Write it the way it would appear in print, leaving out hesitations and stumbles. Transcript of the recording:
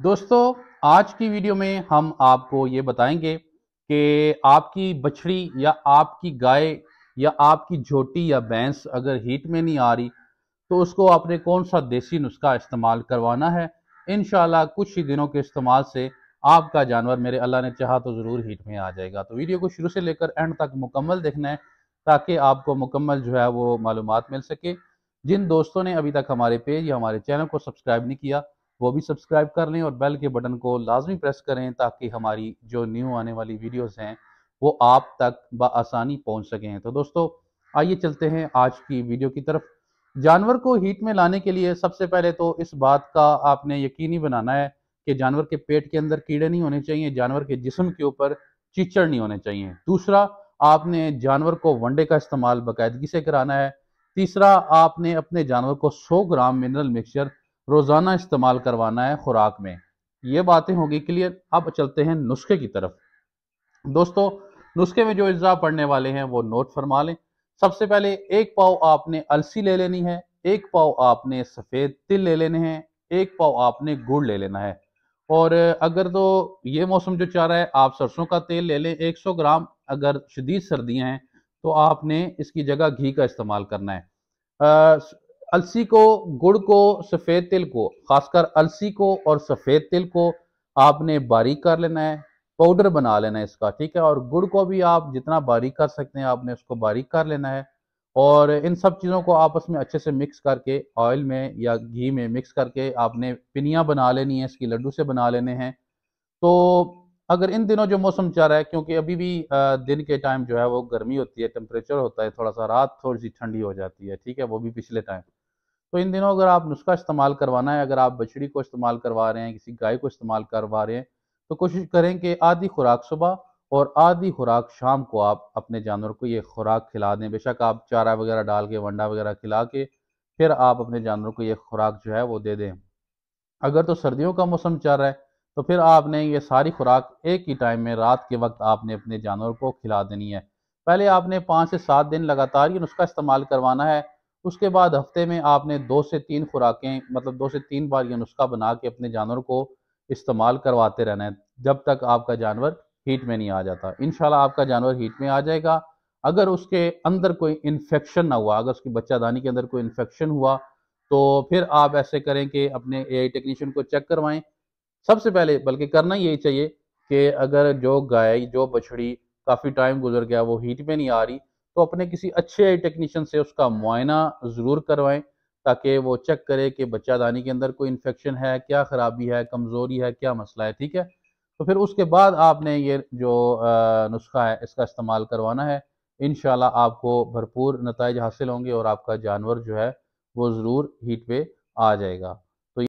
दोस्तों, आज की वीडियो में हम आपको ये बताएंगे कि आपकी बछड़ी या आपकी गाय या आपकी झोटी या भैंस अगर हीट में नहीं आ रही तो उसको आपने कौन सा देसी नुस्खा इस्तेमाल करवाना है। इंशाल्लाह कुछ ही दिनों के इस्तेमाल से आपका जानवर, मेरे अल्लाह ने चाहा तो ज़रूर हीट में आ जाएगा। तो वीडियो को शुरू से लेकर एंड तक मुकम्मल देखना है ताकि आपको मुकम्मल जो है वो मालूमात मिल सके। जिन दोस्तों ने अभी तक हमारे पेज या हमारे चैनल को सब्सक्राइब नहीं किया वो भी सब्सक्राइब कर लें और बेल के बटन को लाजमी प्रेस करें ताकि हमारी जो न्यू आने वाली वीडियोस हैं वो आप तक बआसानी पहुंच सकें। तो दोस्तों, आइए चलते हैं आज की वीडियो की तरफ। जानवर को हीट में लाने के लिए सबसे पहले तो इस बात का आपने यकीनी बनाना है कि जानवर के पेट के अंदर कीड़े नहीं होने चाहिए, जानवर के जिस्म के ऊपर चीचड़ नहीं होने चाहिए। दूसरा, आपने जानवर को वनडे का इस्तेमाल बाकायदगी से कराना है। तीसरा, आपने अपने जानवर को 100 ग्राम मिनरल मिक्सचर रोजाना इस्तेमाल करवाना है खुराक में। ये बातें होगी क्लियर। अब चलते हैं नुस्खे की तरफ। दोस्तों, नुस्खे में जो अज्जा पड़ने वाले हैं वो नोट फरमा लें। सबसे पहले 1 पाव आपने अलसी ले लेनी है, 1 पाव आपने सफ़ेद तिल ले लेने हैं, 1 पाव आपने गुड़ ले लेना है। और अगर तो ये मौसम जो चाह रहा है आप सरसों का तेल ले लें 100 ग्राम। अगर शदीद सर्दियाँ हैं तो आपने इसकी जगह घी का इस्तेमाल करना है। अ, अलसी को, गुड़ को, सफ़ेद तिल को, खासकर अलसी को और सफ़ेद तिल को आपने बारीक कर लेना है, पाउडर बना लेना है इसका, ठीक है। और गुड़ को भी आप जितना बारीक कर सकते हैं आपने उसको बारीक कर लेना है। और इन सब चीज़ों को आपस में अच्छे से मिक्स करके ऑयल में या घी में मिक्स करके आपने पिनियाँ बना लेनी है, इसकी लड्डू से बना लेने हैं। तो अगर इन दिनों जो मौसम चल रहा है, क्योंकि अभी भी दिन के टाइम जो है वो गर्मी होती है, टेम्परेचर होता है थोड़ा सा, रात थोड़ी सी ठंडी हो जाती है, ठीक है, वो भी पिछले टाइम। तो इन दिनों अगर आप नुस्खा इस्तेमाल करवाना है, अगर आप बछड़ी को इस्तेमाल करवा रहे हैं, किसी गाय को इस्तेमाल करवा रहे हैं, तो कोशिश करें कि आधी खुराक सुबह और आधी खुराक शाम को आप अपने जानवर को ये खुराक खिला दें। बेशक आप चारा वगैरह डाल के, वंडा वगैरह खिला के फिर आप अपने जानवर को ये खुराक जो है वो दे दें। अगर तो सर्दियों का मौसम चल रहा है तो फिर आपने ये सारी खुराक एक ही टाइम में रात के वक्त आपने अपने जानवर को खिला देनी है। पहले आपने 5 से 7 दिन लगातार ये नुस्खा इस्तेमाल करवाना है। उसके बाद हफ्ते में आपने 2 से 3 खुराकें, मतलब 2 से 3 बार ये नुस्खा बना के अपने जानवर को इस्तेमाल करवाते रहना है जब तक आपका जानवर हीट में नहीं आ जाता। इंशाल्लाह आपका जानवर हीट में आ जाएगा। अगर उसके अंदर कोई इन्फेक्शन ना हुआ, अगर उसकी बच्चादानी के अंदर कोई इन्फेक्शन हुआ तो फिर आप ऐसे करें कि अपने एआई टेक्नीशियन को चेक करवाएं। सबसे पहले बल्कि करना यही चाहिए कि अगर जो गाय, जो बछड़ी काफ़ी टाइम गुजर गया वो हीट में नहीं आ रही तो अपने किसी अच्छे एआई टेक्नीशियन से उसका मुआयना ज़रूर करवाएं ताकि वो चेक करे कि बच्चादानी के अंदर कोई इन्फेक्शन है, क्या ख़राबी है, कमज़ोरी है, क्या मसला है, ठीक है। तो फिर उसके बाद आपने ये जो नुस्खा है इसका इस्तेमाल करवाना है। इंशाल्लाह आपको भरपूर नताइज हासिल होंगे और आपका जानवर जो है वो ज़रूर हीट पे आ जाएगा।